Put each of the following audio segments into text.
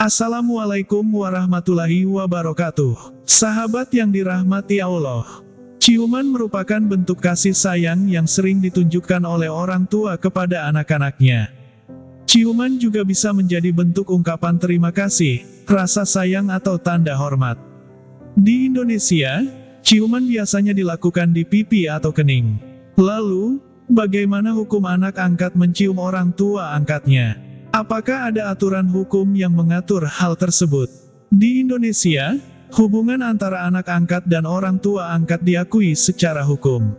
Assalamualaikum warahmatullahi wabarakatuh. Sahabat yang dirahmati Allah, ciuman merupakan bentuk kasih sayang yang sering ditunjukkan oleh orang tua kepada anak-anaknya. Ciuman juga bisa menjadi bentuk ungkapan terima kasih, rasa sayang atau tanda hormat. Di Indonesia, ciuman biasanya dilakukan di pipi atau kening. Lalu, bagaimana hukum anak angkat mencium orang tua angkatnya? Apakah ada aturan hukum yang mengatur hal tersebut? Di Indonesia, hubungan antara anak angkat dan orang tua angkat diakui secara hukum.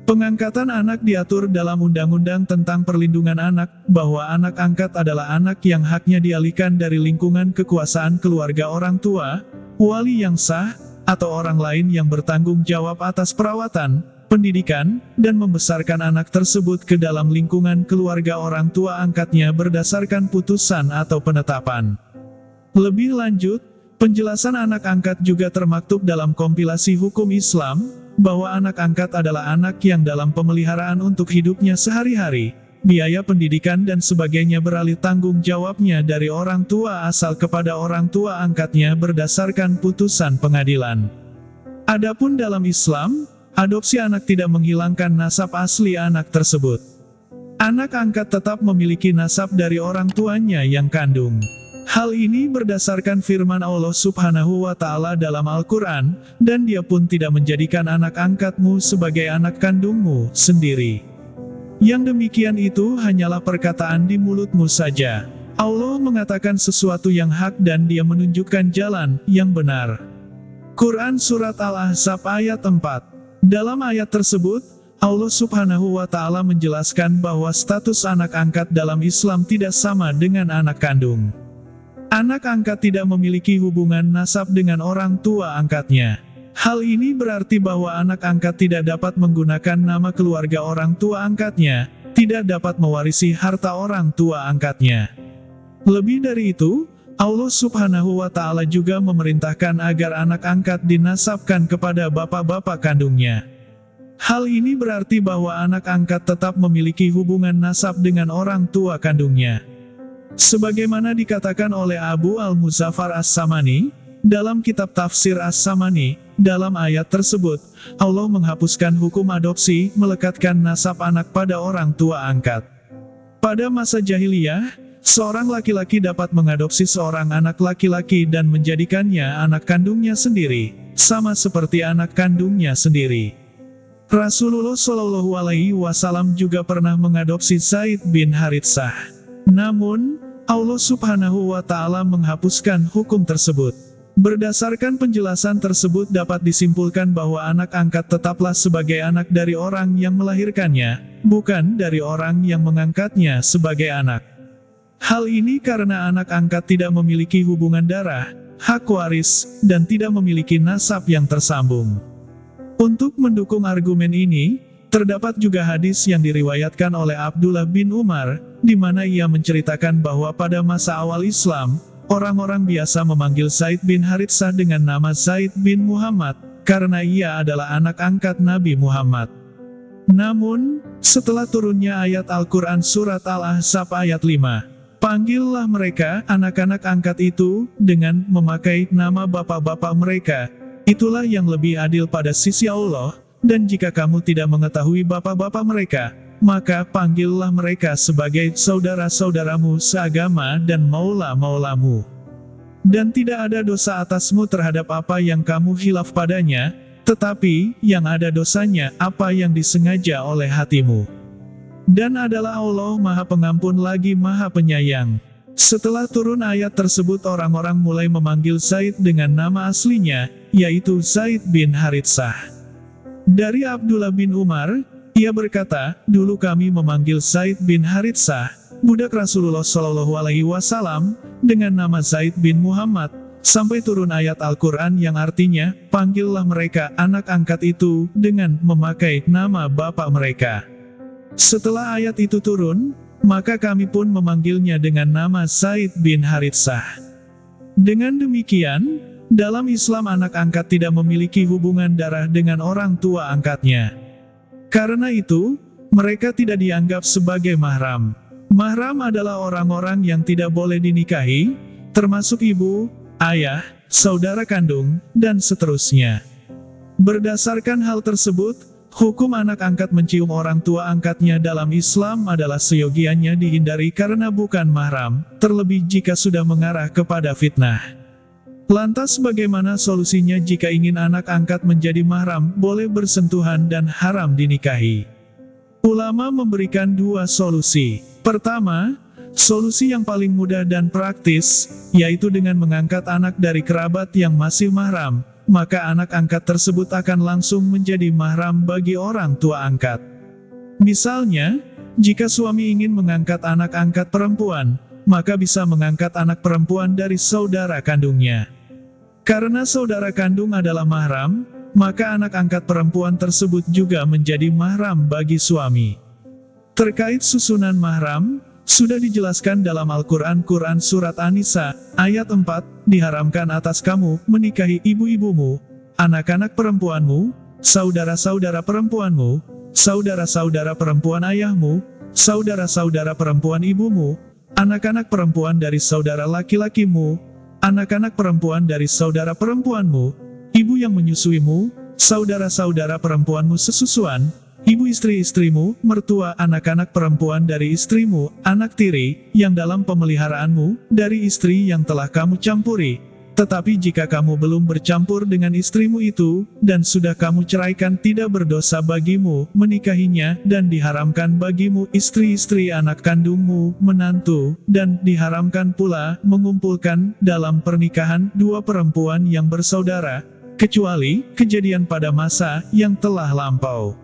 Pengangkatan anak diatur dalam Undang-Undang tentang Perlindungan Anak, bahwa anak angkat adalah anak yang haknya dialihkan dari lingkungan kekuasaan keluarga orang tua, wali yang sah, atau orang lain yang bertanggung jawab atas perawatan, pendidikan, dan membesarkan anak tersebut ke dalam lingkungan keluarga orang tua angkatnya berdasarkan putusan atau penetapan. Lebih lanjut, penjelasan anak angkat juga termaktub dalam kompilasi hukum Islam, bahwa anak angkat adalah anak yang dalam pemeliharaan untuk hidupnya sehari-hari, biaya pendidikan dan sebagainya beralih tanggung jawabnya dari orang tua asal kepada orang tua angkatnya berdasarkan putusan pengadilan. Adapun dalam Islam, adopsi anak tidak menghilangkan nasab asli anak tersebut. Anak angkat tetap memiliki nasab dari orang tuanya yang kandung. Hal ini berdasarkan firman Allah Subhanahu wa Ta'ala dalam Al-Quran, dan Dia pun tidak menjadikan anak angkatmu sebagai anak kandungmu sendiri. Yang demikian itu hanyalah perkataan di mulutmu saja. Allah mengatakan sesuatu yang hak dan Dia menunjukkan jalan yang benar. Quran Surat Al-Ahzab ayat 4. Dalam ayat tersebut, Allah Subhanahu wa Ta'ala menjelaskan bahwa status anak angkat dalam Islam tidak sama dengan anak kandung. Anak angkat tidak memiliki hubungan nasab dengan orang tua angkatnya. Hal ini berarti bahwa anak angkat tidak dapat menggunakan nama keluarga orang tua angkatnya, tidak dapat mewarisi harta orang tua angkatnya. Lebih dari itu, Allah Subhanahu wa Ta'ala juga memerintahkan agar anak angkat dinasabkan kepada bapak-bapak kandungnya. Hal ini berarti bahwa anak angkat tetap memiliki hubungan nasab dengan orang tua kandungnya. Sebagaimana dikatakan oleh Abu Al-Muzaffar As-Samani, dalam kitab Tafsir As-Samani, dalam ayat tersebut, Allah menghapuskan hukum adopsi, melekatkan nasab anak pada orang tua angkat. Pada masa jahiliyah, seorang laki-laki dapat mengadopsi seorang anak laki-laki dan menjadikannya anak kandungnya sendiri, sama seperti anak kandungnya sendiri. Rasulullah Shallallahu Alaihi Wasallam juga pernah mengadopsi Zaid bin Haritsah. Namun, Allah Subhanahu wa Ta'ala menghapuskan hukum tersebut. Berdasarkan penjelasan tersebut dapat disimpulkan bahwa anak angkat tetaplah sebagai anak dari orang yang melahirkannya, bukan dari orang yang mengangkatnya sebagai anak. Hal ini karena anak angkat tidak memiliki hubungan darah, hak waris, dan tidak memiliki nasab yang tersambung. Untuk mendukung argumen ini, terdapat juga hadis yang diriwayatkan oleh Abdullah bin Umar, di mana ia menceritakan bahwa pada masa awal Islam, orang-orang biasa memanggil Zaid bin Haritsah dengan nama Zaid bin Muhammad, karena ia adalah anak angkat Nabi Muhammad. Namun, setelah turunnya ayat Al-Quran Surat Al-Ahzab ayat 5, panggillah mereka, anak-anak angkat itu, dengan memakai nama bapak-bapak mereka. Itulah yang lebih adil pada sisi Allah, dan jika kamu tidak mengetahui bapak-bapak mereka, maka panggillah mereka sebagai saudara-saudaramu seagama dan maula-maulamu. Dan tidak ada dosa atasmu terhadap apa yang kamu khilaf padanya, tetapi, yang ada dosanya, apa yang disengaja oleh hatimu. Dan adalah Allah Maha Pengampun lagi Maha Penyayang. Setelah turun ayat tersebut orang-orang mulai memanggil Zaid dengan nama aslinya, yaitu Zaid bin Haritsah. Dari Abdullah bin Umar, ia berkata, dulu kami memanggil Zaid bin Haritsah, budak Rasulullah Shallallahu Alaihi Wasallam, dengan nama Zaid bin Muhammad, sampai turun ayat Al-Quran yang artinya, panggillah mereka anak angkat itu, dengan memakai nama bapak mereka. Setelah ayat itu turun, maka kami pun memanggilnya dengan nama Zaid bin Haritsah. Dengan demikian, dalam Islam anak angkat tidak memiliki hubungan darah dengan orang tua angkatnya. Karena itu, mereka tidak dianggap sebagai mahram. Mahram adalah orang-orang yang tidak boleh dinikahi, termasuk ibu, ayah, saudara kandung, dan seterusnya. Berdasarkan hal tersebut, hukum anak angkat mencium orang tua angkatnya dalam Islam adalah seyogianya dihindari karena bukan mahram, terlebih jika sudah mengarah kepada fitnah. Lantas bagaimana solusinya jika ingin anak angkat menjadi mahram, boleh bersentuhan dan haram dinikahi? Ulama memberikan dua solusi. Pertama, solusi yang paling mudah dan praktis, yaitu dengan mengangkat anak dari kerabat yang masih mahram, maka anak angkat tersebut akan langsung menjadi mahram bagi orang tua angkat. Misalnya, jika suami ingin mengangkat anak angkat perempuan, maka bisa mengangkat anak perempuan dari saudara kandungnya. Karena saudara kandung adalah mahram, maka anak angkat perempuan tersebut juga menjadi mahram bagi suami. Terkait susunan mahram, sudah dijelaskan dalam Al-Quran Surat An-Nisa, ayat 4, diharamkan atas kamu menikahi ibu-ibumu, anak-anak perempuanmu, saudara-saudara perempuanmu, saudara-saudara perempuan ayahmu, saudara-saudara perempuan ibumu, anak-anak perempuan dari saudara laki-lakimu, anak-anak perempuan dari saudara perempuanmu, ibu yang menyusuimu, saudara-saudara perempuanmu sesusuan, ibu istri-istrimu, mertua anak-anak perempuan dari istrimu, anak tiri, yang dalam pemeliharaanmu, dari istri yang telah kamu campuri. Tetapi jika kamu belum bercampur dengan istrimu itu, dan sudah kamu ceraikan, tidak berdosa bagimu menikahinya, dan diharamkan bagimu istri-istri anak kandungmu, menantu, dan diharamkan pula mengumpulkan dalam pernikahan dua perempuan yang bersaudara, kecuali kejadian pada masa yang telah lampau.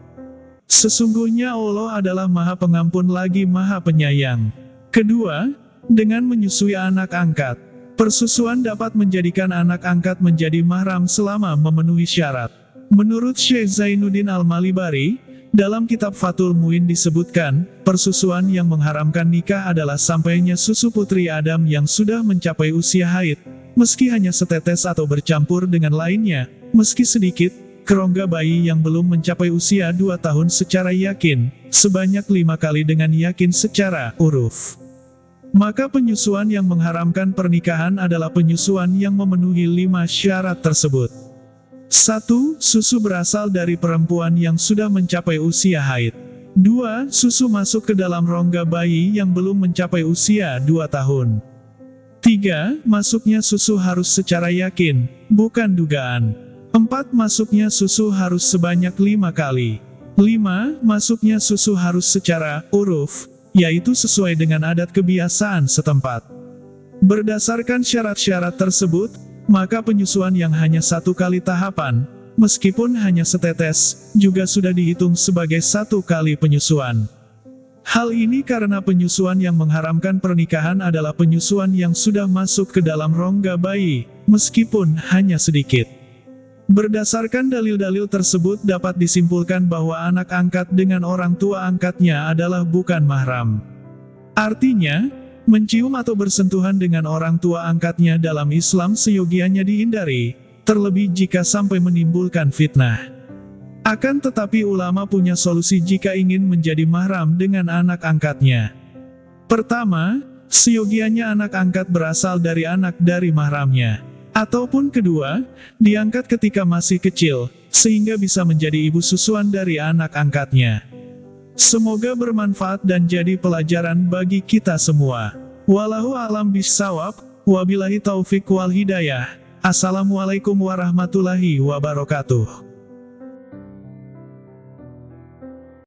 Sesungguhnya Allah adalah Maha Pengampun lagi Maha Penyayang. Kedua, dengan menyusui anak angkat. Persusuan dapat menjadikan anak angkat menjadi mahram selama memenuhi syarat. Menurut Syekh Zainuddin Al-Malibari, dalam kitab Fathul Muin disebutkan, persusuan yang mengharamkan nikah adalah sampainya susu putri Adam yang sudah mencapai usia haid, meski hanya setetes atau bercampur dengan lainnya, meski sedikit, kerongga bayi yang belum mencapai usia 2 tahun secara yakin, sebanyak 5 kali dengan yakin secara uruf. Maka penyusuan yang mengharamkan pernikahan adalah penyusuan yang memenuhi 5 syarat tersebut. 1. Susu berasal dari perempuan yang sudah mencapai usia haid. 2. Susu masuk ke dalam rongga bayi yang belum mencapai usia 2 tahun. 3. Masuknya susu harus secara yakin, bukan dugaan. 4. Masuknya susu harus sebanyak 5 kali. 5. Masuknya susu harus secara uruf, yaitu sesuai dengan adat kebiasaan setempat. Berdasarkan syarat-syarat tersebut, maka penyusuan yang hanya 1 kali tahapan, meskipun hanya setetes, juga sudah dihitung sebagai 1 kali penyusuan. Hal ini karena penyusuan yang mengharamkan pernikahan adalah penyusuan yang sudah masuk ke dalam rongga bayi, meskipun hanya sedikit. Berdasarkan dalil-dalil tersebut dapat disimpulkan bahwa anak angkat dengan orang tua angkatnya adalah bukan mahram. Artinya, mencium atau bersentuhan dengan orang tua angkatnya dalam Islam seyogianya dihindari, terlebih jika sampai menimbulkan fitnah. Akan tetapi ulama punya solusi jika ingin menjadi mahram dengan anak angkatnya. Pertama, seyogianya anak angkat berasal dari anak dari mahramnya. Ataupun kedua, diangkat ketika masih kecil, sehingga bisa menjadi ibu susuan dari anak angkatnya. Semoga bermanfaat dan jadi pelajaran bagi kita semua. Wallahu a'lam bishawab, wabillahi taufik wal hidayah. Assalamualaikum warahmatullahi wabarakatuh.